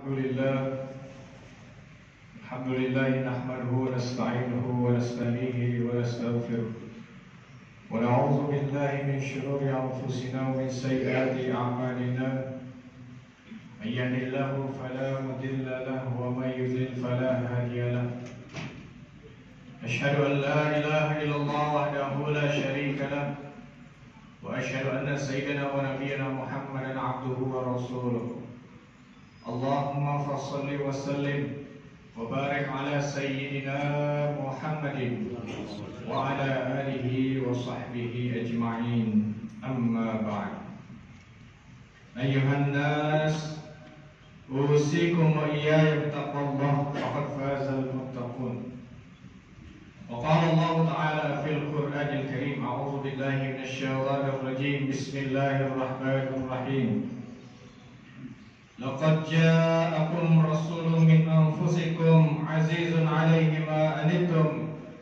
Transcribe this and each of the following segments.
الحمد لله نحمده ونستعينه ونستهديه ونستغفره ونعوذ بالله من شرور أنفسنا ومن سيئات أعمالنا من يهده الله فلا مضل له ومن يضلل فلا هادي له أشهد أن لا إله إلا الله وحده لا شريك له وأشهد أن سيدنا ونبينا محمدا عبده ورسوله اللهم فصل وسلم وبارك على سيدنا محمد وعلى آله وصحبه أجمعين أما بعد أيها الناس أوصيكم وإياي بتقوى الله فقد فاز المتقون وقال الله تعالى في القرآن الكريم أعوذ بالله من الشيطان الرجيم بسم الله الرحمن الرحيم لقد جاءكم رسول من أنفسكم عزيز عليه ما أنتم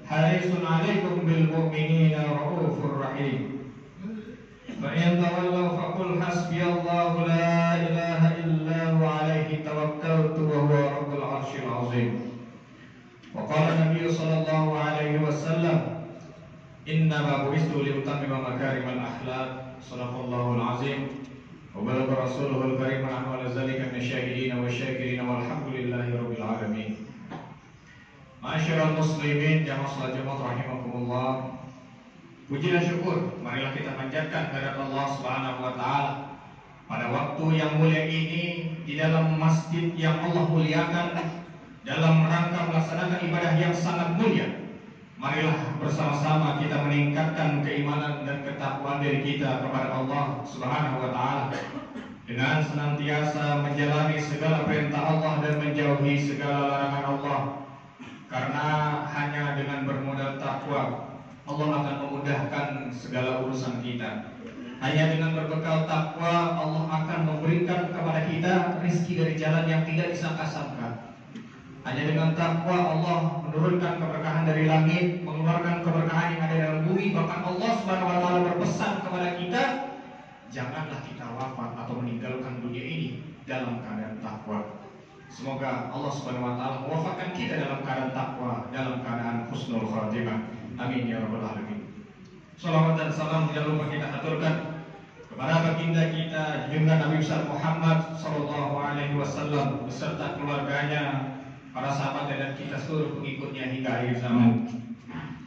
حريص عليكم بالمؤمنين رؤوف رحيم فإن تولوا فقل حسبي الله لا إله إلا هو عليه توكلت وهو رب العرش العظيم وقال النبي صلى الله عليه وسلم إنما بعثت لأتمم مكارم الأخلاق صدق الله العظيم وبلغ رسوله الكريم ونحن على ذلك من الشاهدين والشاكرين والحمد لله رب العالمين. Ma'asyiral muslimin jamaah salat Jumat rahimakumullah. Puji dan syukur marilah kita panjatkan kehadirat Allah Subhanahu wa taala pada waktu yang mulia ini di dalam masjid yang Allah muliakan dalam rangka melaksanakan ibadah yang sangat mulia. Marilah bersama-sama kita meningkatkan keimanan dan ketakwaan diri kita kepada Allah Subhanahu wa taala dengan senantiasa menjalani segala perintah Allah dan menjauhi segala larangan Allah. Karena hanya dengan bermodal takwa Allah akan memudahkan segala urusan kita. Hanya dengan berbekal takwa Allah akan memberikan kepada kita rezeki dari jalan yang tidak disangka-sangka. Hanya dengan takwa Allah menurunkan keberkahan dari langit, mengeluarkan keberkahan yang ada dalam bumi. Bahkan Allah Subhanahu wa taala berpesan kepada kita, janganlah kita wafat atau meninggalkan dunia ini dalam keadaan takwa. Semoga Allah Subhanahu wa taala mewafatkan kita dalam keadaan takwa, dalam keadaan husnul khatimah. Amin ya rabbal alamin. Salawat dan salam tidak lupa kita aturkan kepada baginda kita junjungan Nabi besar Muhammad sallallahu alaihi wasallam beserta keluarganya, para sahabat dan kita seluruh pengikutnya hingga akhir zaman.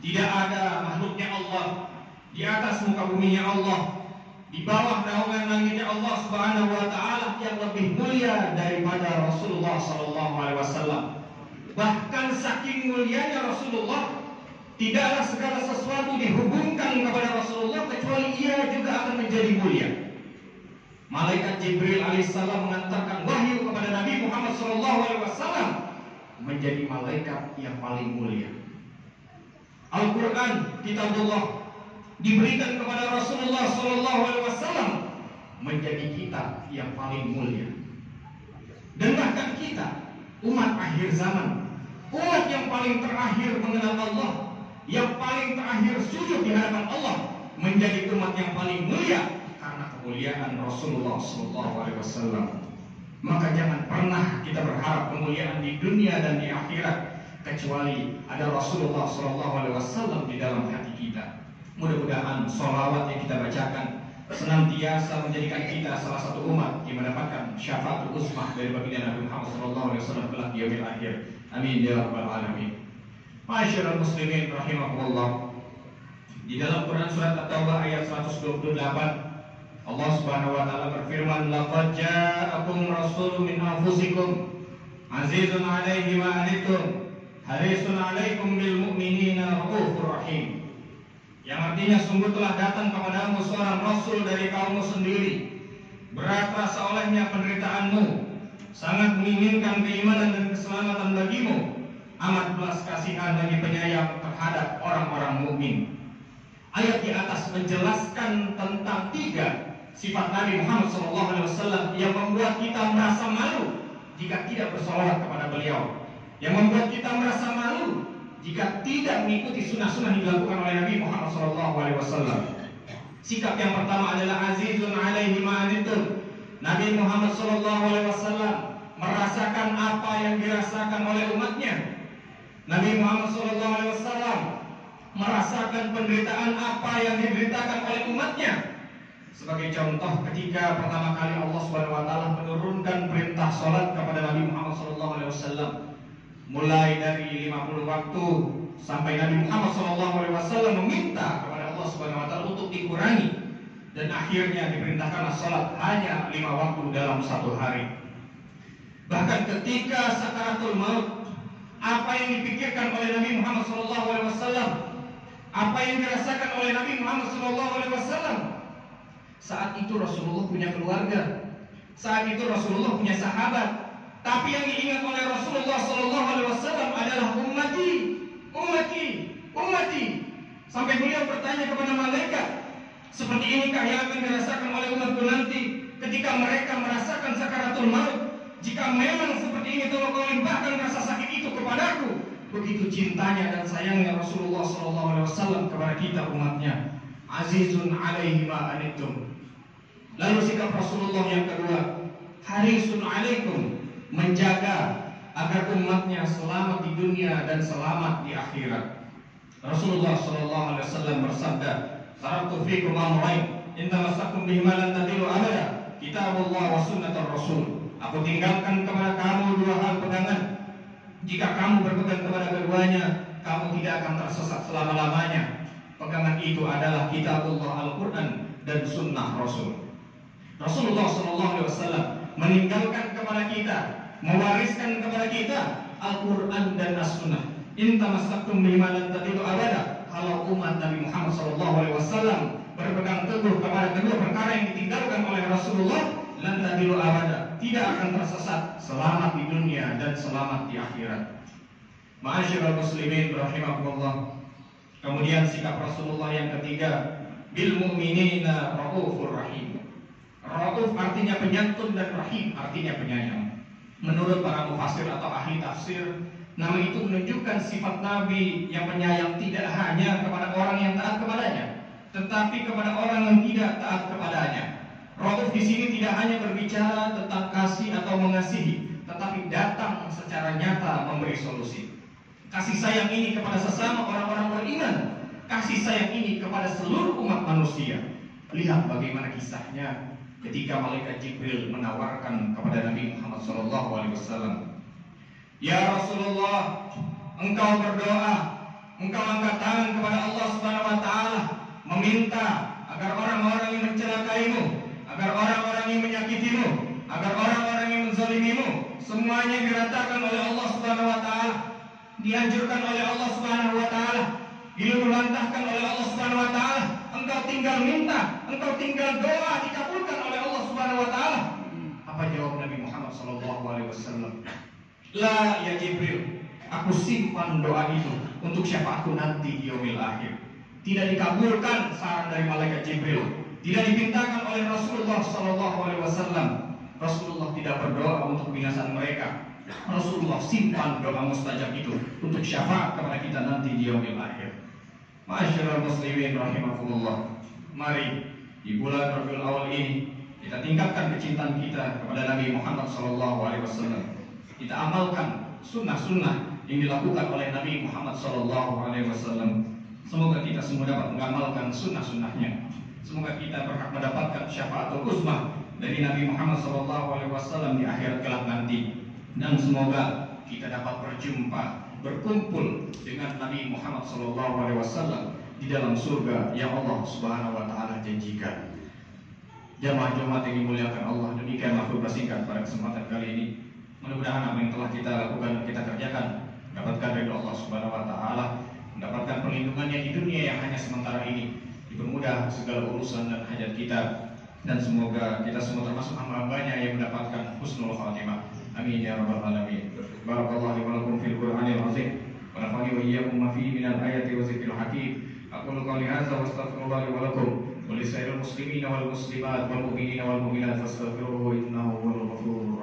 Tidak ada makhluknya Allah di atas muka buminya Allah, di bawah naungan langitnya Allah Subhanahu wa taala yang lebih mulia daripada Rasulullah sallallahu alaihi wasallam. Bahkan saking mulianya Rasulullah, tidaklah segala sesuatu dihubungkan kepada Rasulullah kecuali ia juga akan menjadi mulia. Malaikat Jibril alaihissalam mengantarkan wahyu kepada Nabi Muhammad sallallahu alaihi wasallam menjadi malaikat yang paling mulia. Al-Quran, kitabullah, diberikan kepada Rasulullah sallallahu alaihi wasallam menjadi kitab yang paling mulia. Dan bahkan kita, umat akhir zaman, umat yang paling terakhir mengenal Allah, yang paling terakhir sujud di hadapan Allah, menjadi umat yang paling mulia karena kemuliaan Rasulullah sallallahu alaihi wasallam. Maka jangan pernah kita berharap kemuliaan di dunia dan di akhirat kecuali ada Rasulullah SAW di dalam hati kita. Mudah-mudahan sholawat yang kita bacakan senantiasa menjadikan kita salah satu umat yang mendapatkan syafaatul uzmah dari baginda Nabi Muhammad SAW kelak di yaumil akhir. Amin ya rabbal alamin. Ma'asyiral muslimin rahimakumullah. Di dalam Quran surat At-Taubah ayat 128 Allah Subhanahu wa taala berfirman, laqad ja'akum rasulun min anfusikum azizun 'alaihi ma anittum harisun 'alaikum bil mu'minina raufur rahim. Yang artinya sungguh telah datang kepadamu seorang rasul dari kaummu sendiri, berat rasa olehnya penderitaanmu, sangat menginginkan keimanan dan keselamatan bagimu, amat belas kasihan lagi penyayang terhadap orang-orang mukmin. Ayat di atas menjelaskan tentang tiga sifat Nabi Muhammad SAW yang membuat kita merasa malu jika tidak bersolawat kepada beliau, yang membuat kita merasa malu jika tidak mengikuti sunnah-sunnah yang dilakukan oleh Nabi Muhammad SAW. Sikap yang pertama adalah azizun alaihi ma anittum. Nabi Muhammad SAW merasakan apa yang dirasakan oleh umatnya. Nabi Muhammad SAW merasakan penderitaan apa yang dideritakan oleh umatnya. Sebagai contoh, ketika pertama kali Allah SWT menurunkan perintah sholat kepada Nabi Muhammad SAW, mulai dari 50 waktu sampai Nabi Muhammad SAW meminta kepada Allah SWT untuk dikurangi, dan akhirnya diperintahkanlah sholat hanya 5 waktu dalam satu hari. Bahkan ketika sakaratul maut, apa yang dipikirkan oleh Nabi Muhammad SAW, apa yang dirasakan oleh Nabi Muhammad SAW. Saat itu Rasulullah punya keluarga, saat itu Rasulullah punya sahabat, tapi yang diingat oleh Rasulullah SAW adalah ummati, ummati, ummati. Sampai beliau bertanya kepada malaikat, seperti inikah yang akan dirasakan oleh umatku nanti ketika mereka merasakan sakaratul maut? Jika memang seperti ini, tolong kau limpahkan rasa sakit itu kepadaku. Begitu cintanya dan sayangnya Rasulullah SAW kepada kita umatnya. Azizun alaihi ma anittum. Lalu sikap Rasulullah yang kedua, harisun alaikum, menjaga agar umatnya selamat di dunia dan selamat di akhirat. Rasulullah SAW bersabda, taraktu fikum amrayn in tamassaktum bihima lan tadillu abada, kitabullah wa sunnatur rasul. Aku tinggalkan kepada kamu dua hal pegangan. Jika kamu berpegang kepada keduanya, kamu tidak akan tersesat selama-lamanya. Pegangan itu adalah kitabullah Al-Quran dan sunnah Rasul. Rasulullah SAW meninggalkan kepada kita, mewariskan kepada kita Al-Quran dan As-Sunnah. In tamassaktum bihima lan tadillu abada. Kalau umat Nabi Muhammad SAW berpegang teguh kepada kedua perkara yang ditinggalkan oleh Rasulullah, lan tadillu abada, tidak akan tersesat, selamat di dunia dan selamat di akhirat. Ma'asyiral muslimin rahimakumullah. Kemudian sikap Rasulullah yang ketiga, bil mu'minina raufur rahim. Rauf artinya penyantun dan rahim artinya penyayang. Menurut para mufassir atau ahli tafsir, nama itu menunjukkan sifat Nabi yang penyayang tidak hanya kepada orang yang taat kepadanya, tetapi kepada orang yang tidak taat kepadanya. Rauf di sini tidak hanya berbicara tentang kasih atau mengasihi, tetapi datang secara nyata memberi solusi. Kasih sayang ini kepada sesama orang-orang beriman, kasih sayang ini kepada seluruh umat manusia. Lihat bagaimana kisahnya ketika malaikat Jibril menawarkan kepada Nabi Muhammad SAW, ya Rasulullah, engkau berdoa, engkau angkat tangan kepada Allah Subhanahu Wa Taala, meminta agar orang-orang yang mencelakaimu, agar orang-orang yang menyakitimu, agar orang-orang yang menzalimimu, semuanya diratakan oleh Allah Subhanahu Wa Taala, dianjurkan oleh Allah Subhanahu Wa Taala, diluluhlantahkan oleh Allah Subhanahu Wa Taala. Engkau tinggal minta, engkau tinggal doa, dikabulkan oleh Allah Subhanahu Wa Taala. Apa jawab Nabi Muhammad SAW? La ya Jibril, aku simpan doa itu untuk syafaatku nanti di yaumil akhir. Tidak dikabulkan saran dari malaikat Jibril, tidak dipintakan oleh Rasulullah SAW. Rasulullah tidak berdoa untuk binasa mereka. Rasulullah simpan doa mustajab itu untuk syafaat kepada kita nanti di yaumil akhir. Ma'asyiral muslimin rahimakumullah. Mari di bulan Rabiul Awal ini kita tingkatkan kecintaan kita kepada Nabi Muhammad SAW. Kita amalkan sunnah-sunnah yang dilakukan oleh Nabi Muhammad SAW. Semoga kita semua dapat mengamalkan sunnah-sunnahnya. Semoga kita berhak mendapatkan syafaatul uzma dari Nabi Muhammad SAW di akhirat kelak nanti. Dan semoga kita dapat berjumpa, berkumpul dengan Nabi Muhammad SAW di dalam surga yang Allah Subhanahu Wa Taala janjikan. Jamaah-jamaah yang dimuliakan Allah, demikianlah khutbah singkat pada kesempatan kali ini. Mudah-mudahan apa yang telah kita lakukan dan kita kerjakan mendapatkan ridho Allah Subhanahu Wa Taala, mendapatkan perlindungannya di dunia yang hanya sementara ini, dipermudah segala urusan dan hajat kita, dan semoga kita semua termasuk hamba-hambanya yang mendapatkan husnul khatimah. Amin ya rabbal alamin. Barakallahu li wa lakum fil Qur'anil azim wa nafa'ani wa iyyakum ma fihi minal ayati wa zikril hakim. Aqulu qawli hadza wa astaghfirullah li wa lakum wa li sairil muslimina wal muslimat wal mu'minina wal mu'minat fastaghfiruhu innahu huwal ghafurur